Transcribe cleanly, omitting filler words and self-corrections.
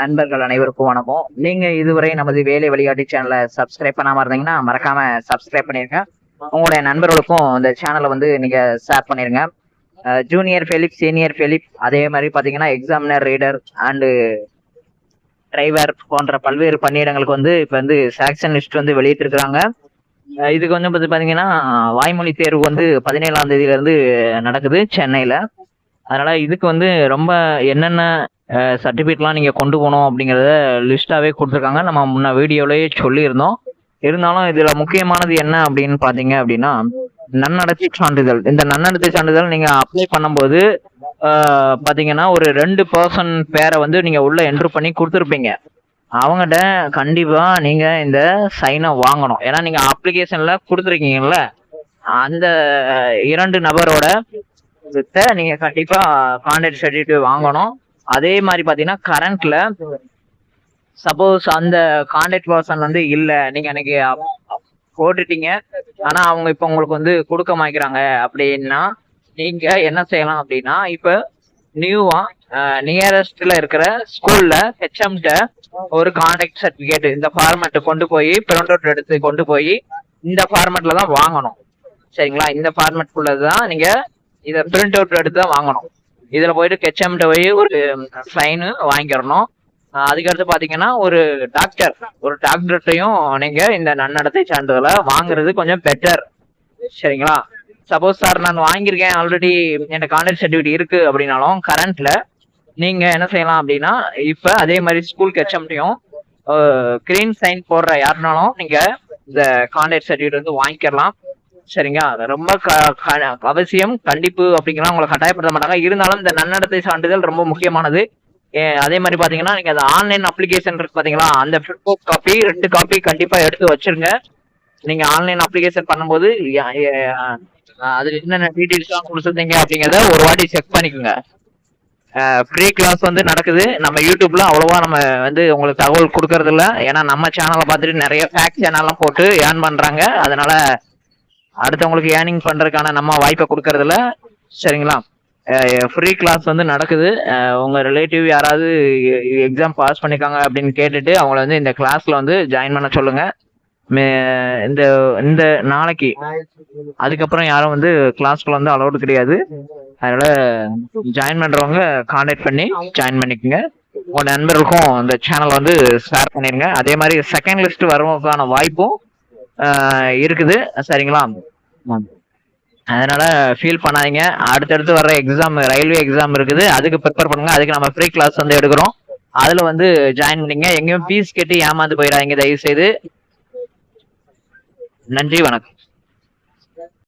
நண்பர்கள் அனைவருக்கும் வணக்கம். நீங்க இதுவரை நமது வேலை வழிகாட்டி சேனலை சப்ஸ்கிரைப் பண்ணாம இருந்தீங்கன்னா மறக்காம சப்ஸ்கிரைப் பண்ணிருங்க. உங்களுடைய நண்பர்களுக்கும் இந்த சேனலை வந்து நீங்க ஷேர் பண்ணிருங்க. ஜூனியர் ஃபெலிப், சீனியர் ஃபெலிப், அதே மாதிரி பாத்தீங்கன்னா எக்ஸாமினர், ரீடர் அண்டு டிரைவர் போன்ற பல்வேறு பணியிடங்களுக்கு வந்து இப்ப வந்து செலக்ஷன் லிஸ்ட் வந்து வெளியிட்டிருக்கிறாங்க. இதுக்கு வந்து பாத்தீங்கன்னா வாய்மொழி தேர்வு வந்து 17ஆம் தேதியில இருந்து நடக்குது சென்னையில. அதனால இதுக்கு வந்து ரொம்ப என்னென்ன சர்டிஃபிகேட்லாம் நீங்க கொண்டு போகணும் அப்படிங்கிறத லிஸ்டாவே கொடுத்துருக்காங்க. நம்ம முன்ன வீடியோலயே சொல்லியிருந்தோம். இருந்தாலும் இதுல முக்கியமானது என்ன அப்படின்னு பாத்தீங்க அப்படின்னா நன்னடத்தை சான்றிதழ். இந்த நன்னடத்தை சான்றிதழ் நீங்க அப்ளை பண்ணும்போது பாத்தீங்கன்னா ஒரு 2% பேரை வந்து நீங்க உள்ள என்ட்ரு பண்ணி கொடுத்துருப்பீங்க. அவங்ககிட்ட கண்டிப்பா நீங்க இந்த சைனை வாங்கணும். ஏன்னா நீங்க அப்ளிகேஷன்ல கொடுத்துருக்கீங்கல்ல, அந்த 2 நபரோட நீங்க கண்டிப்பா கான்டாக்ட் சர்டிஃபிகேட் வாங்கணும். அதே மாதிரி பாத்தீங்கன்னா கரண்ட்ல சப்போஸ் அந்த கான்டாக்ட் பர்சன் வந்து இல்ல, நீங்க அன்னைக்கு போட்டுட்டீங்க, ஆனா அவங்க இப்ப உங்களுக்கு வந்து கொடுக்க மாட்டேங்கிறாங்க அப்படின்னா நீங்க என்ன செய்யலாம் அப்படின்னா, இப்ப நியூவா நியரஸ்ட்ல இருக்கிற ஸ்கூல்ல ஹெச்எம்கிட்ட ஒரு கான்டாக்ட் சர்டிபிகேட் இந்த ஃபார்மேட் கொண்டு போய் பிரிண்ட் அவுட் எடுத்து கொண்டு போய் இந்த ஃபார்மேட்ல தான் வாங்கணும். சரிங்களா? இந்த ஃபார்மேட்குள்ளதான் நீங்க இதை பிரிண்ட் அவுட் எடுத்து தான் வாங்கணும். இதுல போயிட்டு ஹெச்எம்கிட்ட போய் ஒரு சைனு வாங்கிடணும். அதுக்கடுத்து பாத்தீங்கன்னா ஒரு டாக்டர்கிட்டையும் நீங்க இந்த நன்னடத்தை சான்றிதழை வாங்குறது கொஞ்சம் பெட்டர். சரிங்களா? சப்போஸ் சார் நான் வாங்கியிருக்கேன், ஆல்ரெடி என் கான்டாக்ட் சர்டிஃபிகேட் இருக்கு அப்படின்னாலும் கரண்ட்ல நீங்க என்ன செய்யலாம் அப்படின்னா, இப்ப அதே மாதிரி ஸ்கூல் ஹெச்எம்டையும் கிரீன் சைன் போடுற யாருனாலும் நீங்க இந்த கான்டாக்ட் சர்டிஃபிகேட் வந்து வாங்கிக்கலாம். சரிங்களா? ரொம்ப அவசியம், கண்டிப்பு அப்படிங்கிற உங்களை கட்டாயப்படுத்த மாட்டாங்க. இருந்தாலும் இந்த நன்னடத்தை சான்றிதழ் ரொம்ப முக்கியமானது. அதே மாதிரி பாத்தீங்கன்னா நீங்க அந்த ஆன்லைன் அப்ளிகேஷன் இருக்கு பாத்தீங்களா, அந்த காப்பி 2 காப்பி கண்டிப்பா எடுத்து வச்சிருங்க. நீங்க ஆன்லைன் அப்ளிகேஷன் பண்ணும்போது அதுல என்னென்ன டீடைல்ஸ் கொடுத்துருந்தீங்க அப்படிங்கிறத ஒரு வாட்டி செக் பண்ணிக்கோங்க. ஃப்ரீ கிளாஸ் வந்து நடக்குது. நம்ம யூடியூப்ல அவ்வளவா நம்ம வந்து உங்களுக்கு தகவல் கொடுக்கறது இல்லை. ஏன்னா நம்ம சேனலை பார்த்துட்டு நிறைய ஃபேக் சேனல்லாம் போட்டு ஏர்ன் பண்றாங்க. அதனால அடுத்தவங்களுக்கு ஏர்னிங் பண்றதுக்கான நம்ம வாய்ப்பை கொடுக்கறதில்ல. சரிங்களா? ஃப்ரீ கிளாஸ் வந்து நடக்குது. உங்க ரிலேட்டிவ் யாராவது எக்ஸாம் பாஸ் பண்ணிருக்காங்க அப்படின்னு கேட்டுட்டு அவங்கள வந்து இந்த கிளாஸ்ல வந்து ஜாயின் பண்ண சொல்லுங்க. இந்த இந்த நாளைக்கு அதுக்கப்புறம் யாரும் வந்து கிளாஸ்க்குள்ள வந்து அலௌடு கிடையாது. அதனால ஜாயின் பண்றவங்க கான்டாக்ட் பண்ணி ஜாயின் பண்ணிக்கோங்க. உங்க நண்பர்களுக்கும் இந்த சேனல் வந்து ஷேர் பண்ணிருங்க. அதே மாதிரி செகண்ட் லிஸ்ட் வரவங்களுக்கான வாய்ப்பும் இருக்குது. சரிங்களா? அதனால ஃபீல் பண்ணாதீங்க. அடுத்தடுத்து வர்ற எக்ஸாம், ரயில்வே எக்ஸாம் இருக்குது, அதுக்கு ப்ரிப்பேர் பண்ணுங்க. அதுக்கு நம்ம ஃப்ரீ கிளாஸ் வந்து எடுக்கிறோம். அதுல வந்து ஜாயின் பண்ணிங்க. எங்கேயும் ஃபீஸ் கட்டி ஏமாந்து போயிடாதீங்க தயவு செய்து. நன்றி, வணக்கம்.